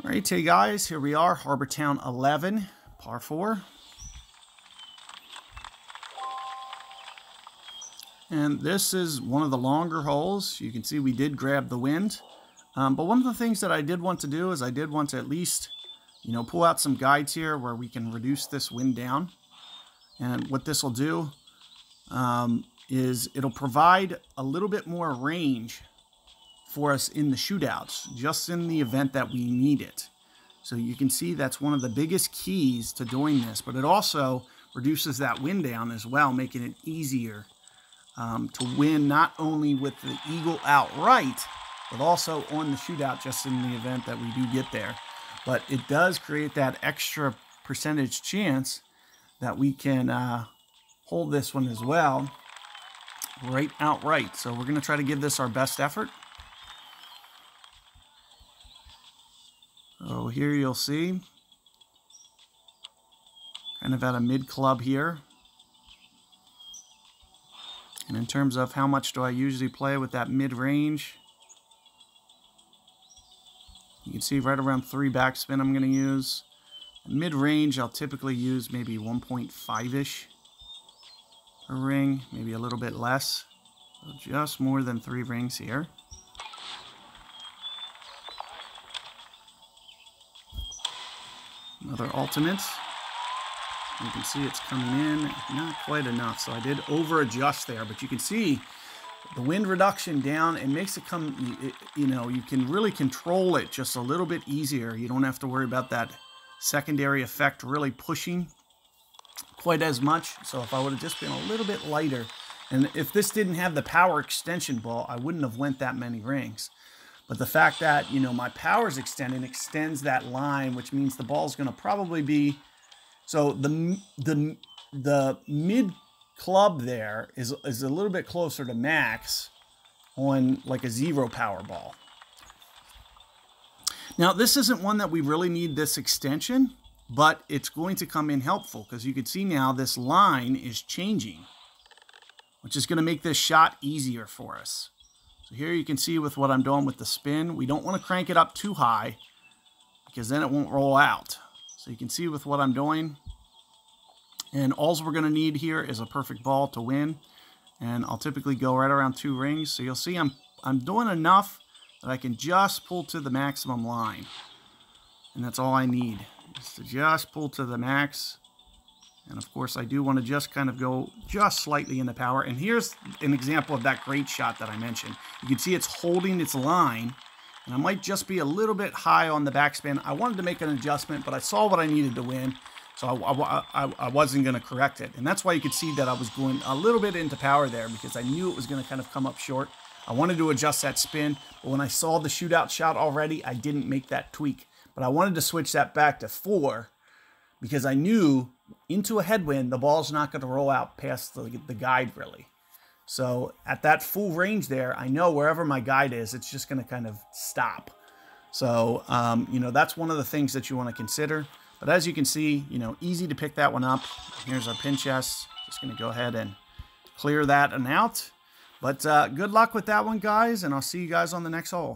All right, hey guys, here we are, Harbour Town 11, par 4. And this is one of the longer holes. You can see we did grab the wind. But one of the things that I did want to do is I did want to at least, pull out some guides here where we can reduce this wind down. And what this will do is it'll provide a little bit more range for us in the shootouts, just in the event that we need it. So you can see that's one of the biggest keys to doing this, but it also reduces that wind down as well, making it easier to win not only with the eagle outright, but also on the shootout, just in the event that we do get there. But it does create that extra percentage chance that we can hold this one as well, right outright. So we're going to try to give this our best effort. So here you'll see, kind of at a mid club here. And in terms of how much do I usually play with that mid range, you can see right around 3 backspin I'm going to use. Mid range I'll typically use maybe 1.5-ish per ring, maybe a little bit less. So just more than 3 rings here. Another ultimate. You can see it's coming in, not quite enough. So I did over adjust there, but you can see the wind reduction down. It makes it come, you can really control it just a little bit easier. You don't have to worry about that secondary effect really pushing quite as much. So if I would have just been a little bit lighter, and if this didn't have the power extension ball, I wouldn't have went that many rings. But the fact that, my power's extending extends that line, which means the ball's going to probably be, so the mid club there is a little bit closer to max on like a 0 power ball. Now, this isn't one that we really need this extension, but it's going to come in helpful because you can see now this line is changing, which is going to make this shot easier for us. So here you can see with what I'm doing with the spin, we don't want to crank it up too high because then it won't roll out. So you can see with what I'm doing, and all we're going to need here is a perfect ball to win. And I'll typically go right around 2 rings. So you'll see I'm doing enough that I can just pull to the maximum line. And that's all I need, is to just pull to the max. And of course, I do want to just kind of go just slightly into power. And here's an example of that great shot that I mentioned. You can see it's holding its line. And I might just be a little bit high on the backspin. I wanted to make an adjustment, but I saw what I needed to win. So I wasn't going to correct it. And that's why you could see that I was going a little bit into power there, because I knew it was going to kind of come up short. I wanted to adjust that spin, but when I saw the shootout shot already, I didn't make that tweak. But I wanted to switch that back to 4, because I knew into a headwind, the ball's not going to roll out past the guide really. So at that full range there, I know wherever my guide is, it's just going to kind of stop. So, that's one of the things that you want to consider. But as you can see, easy to pick that one up. Here's our pin chest. Just going to go ahead and clear that and out. But good luck with that one, guys, and I'll see you guys on the next hole.